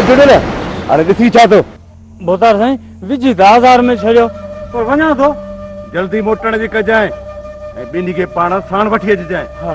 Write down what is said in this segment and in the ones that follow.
जुड़े अरे ॾिसी छा थो बोतार साईं विझी 10,000 में छड़ियो पर वञा थो जल्दी मोटण जी कजांइ ऐं ॿिन्ही खे पाण साण वठी अचिजांइ। हा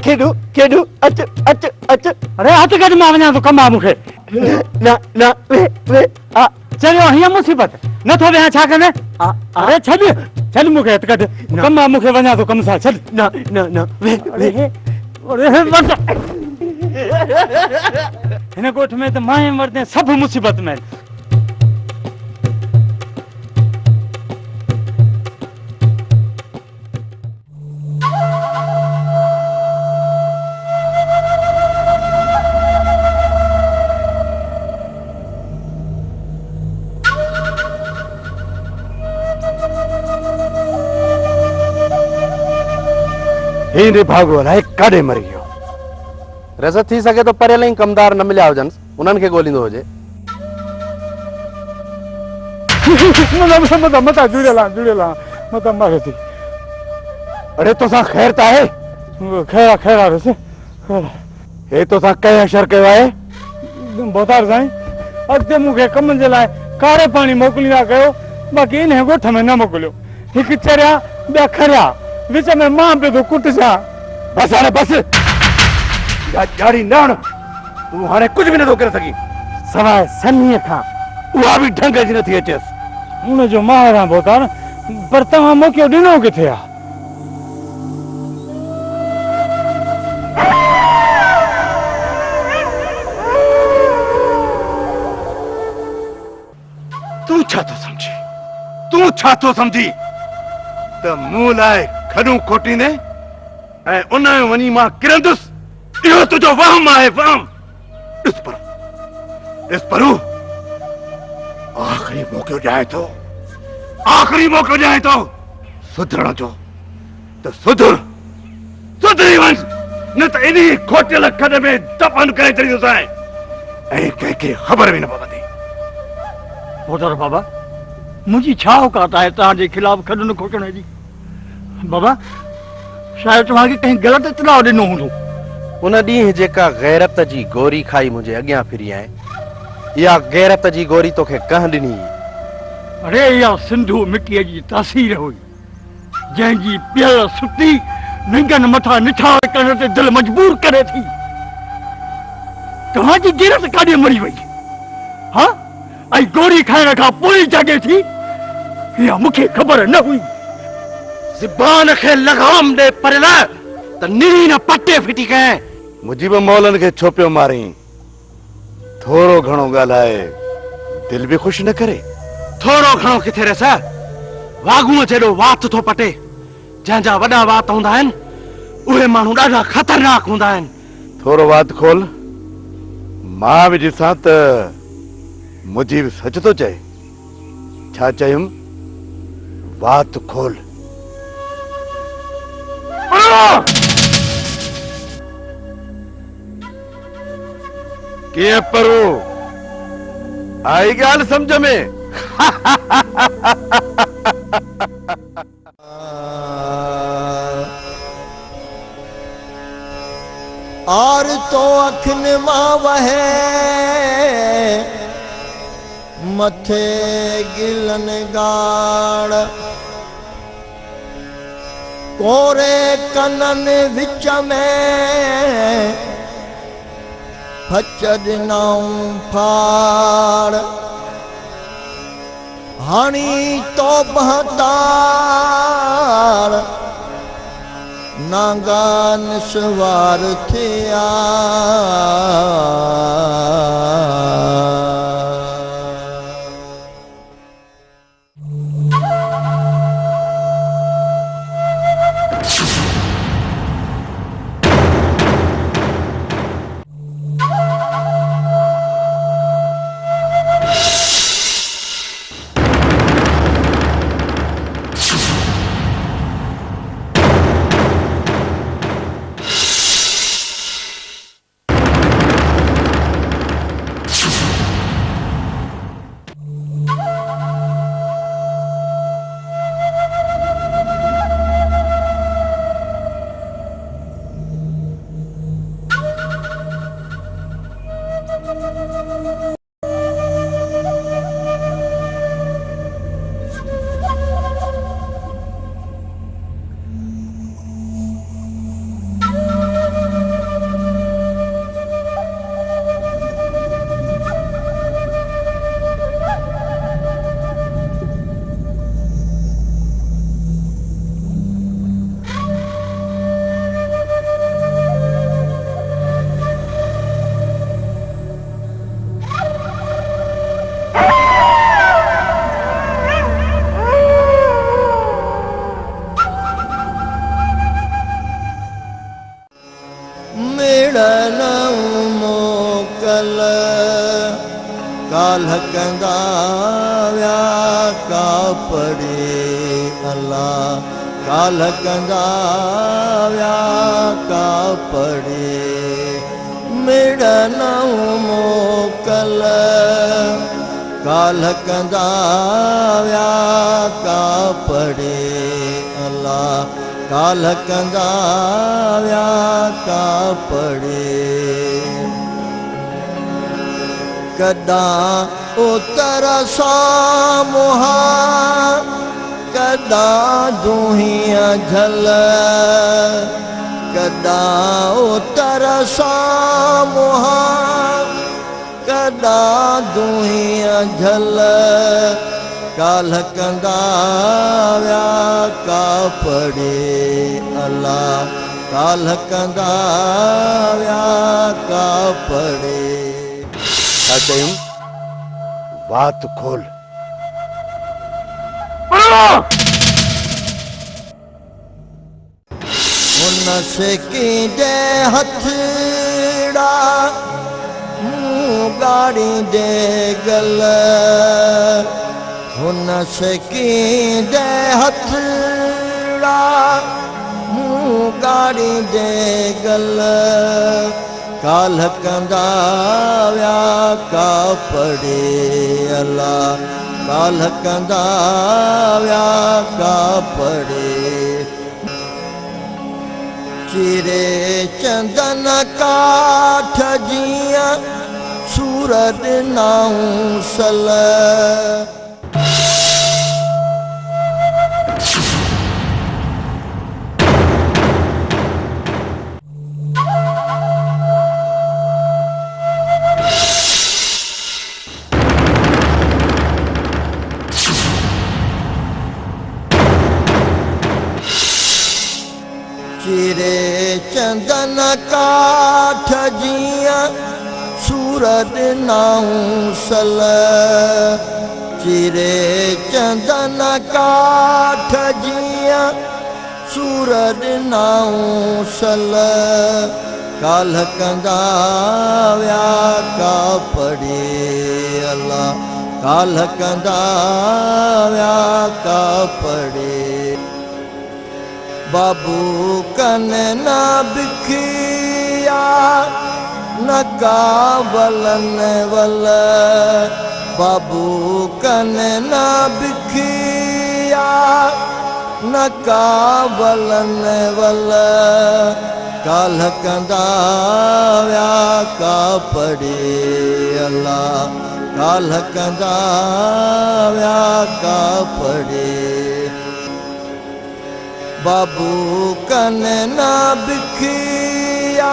खेडू खेडू अच अच अच अरे हथ कढ मां वञा थो कम आहे मूंखे ना ना वे चलियो हीअ मुसीबत नथो वेहां छा कंदे अरे छॾ छॾ मूंखे हथ कढ कम आहे मूंखे वञा थो कम सां छॾ ना ना ना वे अरे हिन ॻोठ में त मां मरदे सभु मुसीबत में हींदे भागो अलाए काॾे मरी वियो रसद थी सके तो परियल ई कमदार न मिलिया हुजनि उन्हनि खे ॻोल्हींदो हुजे। मता जुड़ियल मता मारे थी अरे तोसां ख़ैर त आहे खैरा खैरा रसे हे तोसां कंहिं अशर कयो आहे बोतार साईं अॻिते मूंखे कम जे लाइ कारे पाणी मोकिलींदा कयो बाक़ी इन ॻोठ में न मोकिलियो हिकु चरिया ॿिया खरिया विच में मां पे तो कुटसा बस हाणे बस या जारी न तू हाणे कुछ भी न तो करे सकी सवाइ सन्नीअ खां उहा भी ढंग जी नथी अचेस उन जो मार आहे बोतार पर तव्हां मोकियो ॾिनो किथे आहे तू छा तो समझी त मूं लाइ खॾूं खोटींदे ऐं उन में वञी मां किरंदुसि इहो तुंहिंजो वहम आहे वहम ॾिस परू आख़िरी मौक़ो ॾियां थो सुधरण जो त सुधरी वञ न त इन्ही खोटियल खॾ में दफ़न करे छॾींदुसि ऐं कंहिंखे ख़बर बि न पवंदी। बोतार बाबा मुझी छा औकात है तव्हांजे खिलाफ खॾनि खोटण जी बाबा शायद तव्हांखे कहीं गलत इतलाउ ॾिनो हूंदो उन ॾींहुं जेका गैरत जी गोरी खाई मुंहिंजे अॻियां फिरी आहे इहा गैरत जी गोरी तोखे कंहिं ॾिनी? अरे इहा सिंधू मिटीअ जी तासीर हुई जंहिंजी पियल सुती निंगनि मथां निठार करण ते दिलि मजबूर करे थी। तव्हांजी गैरत काॾे मरी वई हा ऐं गोरी खाइण खां पोइ जागे थी इहा मूंखे ख़बर न हुई। ज़बान खे लगाम दे परियल त निरी न पटे फिटी कएं मुजीब मौलनि खे छो पियो मारी थोरो घणो ॻाल्हाए दिल भी खुश न करे थोरो घणो किथे रस वागूअ जेॾो वात थो पटे जंहिंजा वॾा वात हूंदा आहिनि उहे माण्हू ॾाढा ख़तरनाक हूंदा आहिनि। थोरो वात खोल मां भी ॾिसां त मुजीब सच तो चए छा चयुमि वात खोल कीअं परो आई ॻाल्हि समझ में और तो अखिन मां वहे मथे गिलन गाड़ कोरे कनन विच में फच ॾिनऊं फाड़ हाणी तो बहतार नागान सवार थिया मोकल काल्ह कंदा व्या का पड़े अल्लाह काल्ह कंदा व्या का पड़े मिड़न मोकल काल्ह कंदा व्या का पड़े अल्लाह काल्ह कंदा व्या का पड़े कदा उतर सामुहा कदा दूहिया झल कदा उतर सामुहा कदा दूहिया झल काल्ह कंदा व्या का पड़े अल्लाह काल्ह कंदा व्या का पड़े कयूं बात खोल उन से कींदे हथड़ा मुंह गाड़ी दे गल उन से कींदे हथड़ा मुंह गाड़ी दे गल काल्ह कंदा व्या का पड़े अल्लाह काल्ह कंदा व्या का पड़े चिरे चंदन काठ जिया सूरत नाऊ सल चिरे चंदन काठ जिया सूरत नाऊ सल चिरे चंदन काठ जिया सूरत नाऊ सल काल्ह कंदा व्या का पड़े अल्लाह काल्ह कंदा व्या का पड़े बाबू कन ना बिखिया न कावलन वल बाबू कन ना बिखिया न कावलन वल काल्ह कंदा व्या का पड़े अल्लाह काल्ह कंदा व्या का पड़े बाबू कन ना बिखिया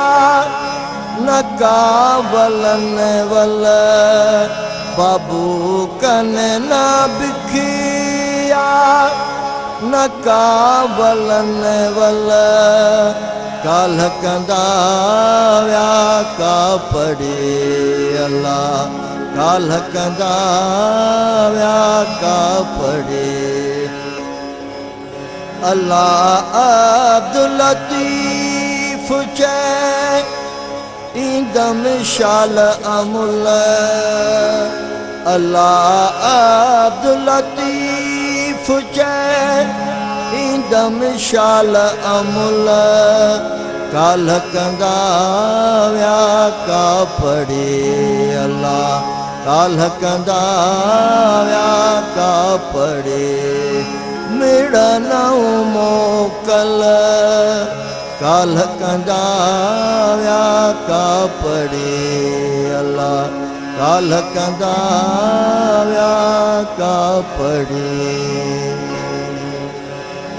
न कावलन वल बाबू कने ना बिखिया न कावलन वल काल कंदा व्या का पड़े अल्लाह काल कंदा व्या का पड़े अल्लाह अब्दुल लतीफ चै इंदम शाल अमुल अल्लाह अब्दुल लतीफ चै इंदम शाल अमुल काल कंदा व्या का पड़े अल्लाह काल कंदा व्या का पड़े मेरा नौ मोकल काल कंदा व्या का पड़े अल्लाह काल कंदा व्या का पड़े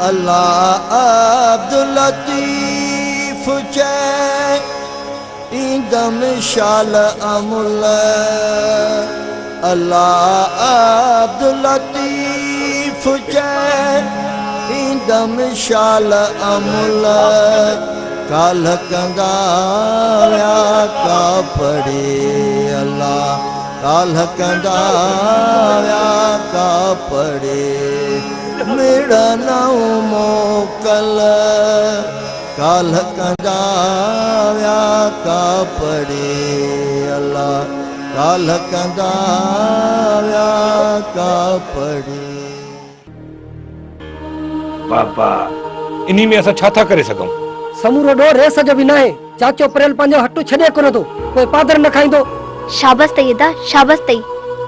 अल्लाह अब्दुल लतीफ चै इंदम शाल अमुल अल्लाह अब्दुल लतीफ चै इंदम शाल अमुल काल कंदा व्या का पड़े अल्लाह काल कंदा व्या का पड़े मेरा नौ मोकल काल कंदा व्या का पड़े अल्लाह काल कंदा व्या का पड़े बाबा इन्ही में असां छा था करे सघूं समूरो डो रेस जो भी न आहे चाचो परेल पंहिंजो हटु छॾे कोन थो कोई पादर न खाईंदो शाबाश तई अदा शाबाश तई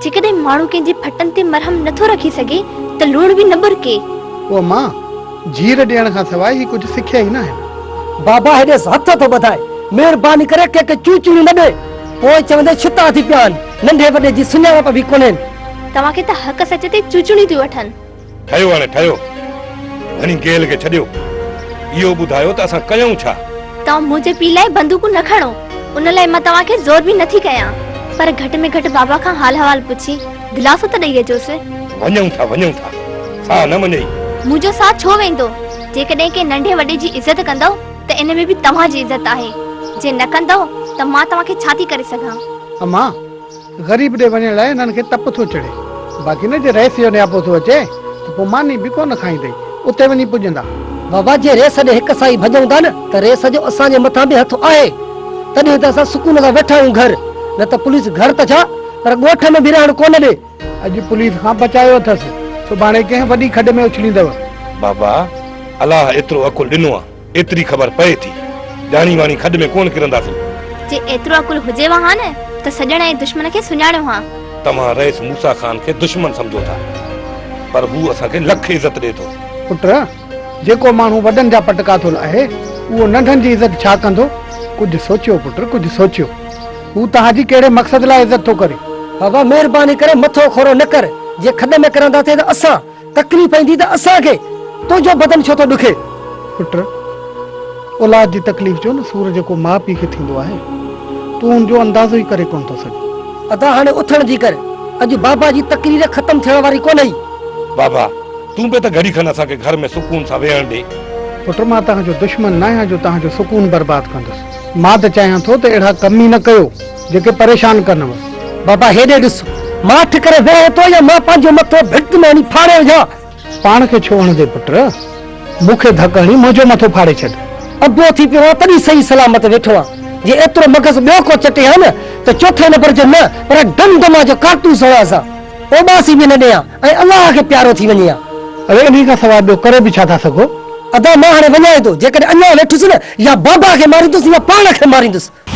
जेकॾहिं माण्हू कंहिंजी फटनि ते मरहम नथो रखी सघे त लूण बि न बुरके ओ मां जीर ॾियण खां सवाइ ही कुझु सिखिया ई न आहे बाबा हेॾे हथ थो ॿधाए महिरबानी करे कंहिंखे चूचूं न ॾे पोइ चवंदे छिता थी पिया आहिनि नंढे वॾे जी सुञाणप बि कोन्हे तव्हांखे त हक़ सच ते चूचूणी थी वठनि ठहियो हाणे ठहियो घणी गेल खे छॾियो इहो ॿुधायो त असां कयूं छा तव्हां मुंहिंजे पीउ लाइ बंदूकूं न खणो उन लाइ मां तव्हांखे ज़ोर बि नथी कयां पर घटि में घटि बाबा खां हाल हवाल पुछी दिलासो त ॾेई अचोसि वञूं था सा न मञई मुंहिंजो साथ छो वेंदो जेकॾहिं के नंढे वॾे जी इज़त कंदव त इन में बि तव्हांजी इज़त आहे जे न कंदव त मां तव्हांखे छा थी करे सघां अम्मा ग़रीब ॾे वञण लाइ हिननि खे तप थो चढ़े बाक़ी न जे रहिस जो नियापो थो अचे त पोइ मानी बि कोन खाईंदई उते वञी पुॼंदा बाबा जे रेस ॾे हिक सां ई भॼूं था न त रेस जो असांजे मथां बि हथ आहे तॾहिं त असां सुकून सां वेठा आहियूं घर न त पुलिस घर त छा पर ॻोठ में बि रहण कोन ॾे अॼु पुलिस खां बचायो अथसि सुभाणे कंहिं वॾी खॾ में उछलींदव बाबा अलाह एतिरो अकुल ॾिनो आहे एतिरी ख़बर पए थी जानी वाणी खॾ में कोन किरंदासीं जे एतिरो अकुल हुजेव हा न त सॼण ऐं दुश्मन खे सुञाणियो हा तव्हां रईस मूसा खान खे दुश्मन सम्झो था पर हू असांखे लख इज़त ॾे थो पुट जेको माण्हू वॾनि जा पटका थो आहे उहो नंढनि जी इज़त छा कंदो कुझु सोचियो पुट कुझु सोचियो हू तव्हांजी कहिड़े मक़सद लाइ इज़त थो करे बाबा महिरबानी करे मथो खोरो न कर जे खॾ में करंदासीं त असां तकलीफ़ ईंदी त असांखे तुंहिंजो बदन छो थो ॾुखे पुट औलाद जी तकलीफ़ जो न सूर जेको माउ पीउ खे थींदो आहे तूं हुनजो अंदाज़ो ई करे कोन थो सघे अदा हाणे उथण जी कर अॼु बाबा जी तकरीर ख़तम थियण वारी कोन्हे बाबा तूं बि त घड़ी खन असांखे घर में सुकून सां वेहण ॾे पुट मां तव्हांजो दुश्मन न आहियां जो तव्हांजो सुकून बर्बाद कंदुसि मां त चाहियां थो त अहिड़ा कम ई न कयो जेके परेशान कंदव बाबा हेॾे ॾिस माठ करे वेह थो या मां पंहिंजो मथो भिट में वञी फाड़े विझां पाण खे छो हणंदे पुट मूंखे धक हणी मुंहिंजो मथो फाड़े छॾ अबो थी पियो तॾहिं सही सलामत वेठो आहे जे एतिरो मगज़ ॿियो को चटे हा न त चोथे नंबर जो न पर दमदमा जो कारतूस हणा असां ओबासी बि न ॾियां ऐं अलाह खे प्यारो थी वञे अरे इन खां सवाइ ॿियो करे बि छा था सघो अदा मां हाणे वञां थो जेकॾहिं अञा वेठुसि न या बाबा खे मारींदुसि या पाण खे मारींदुसि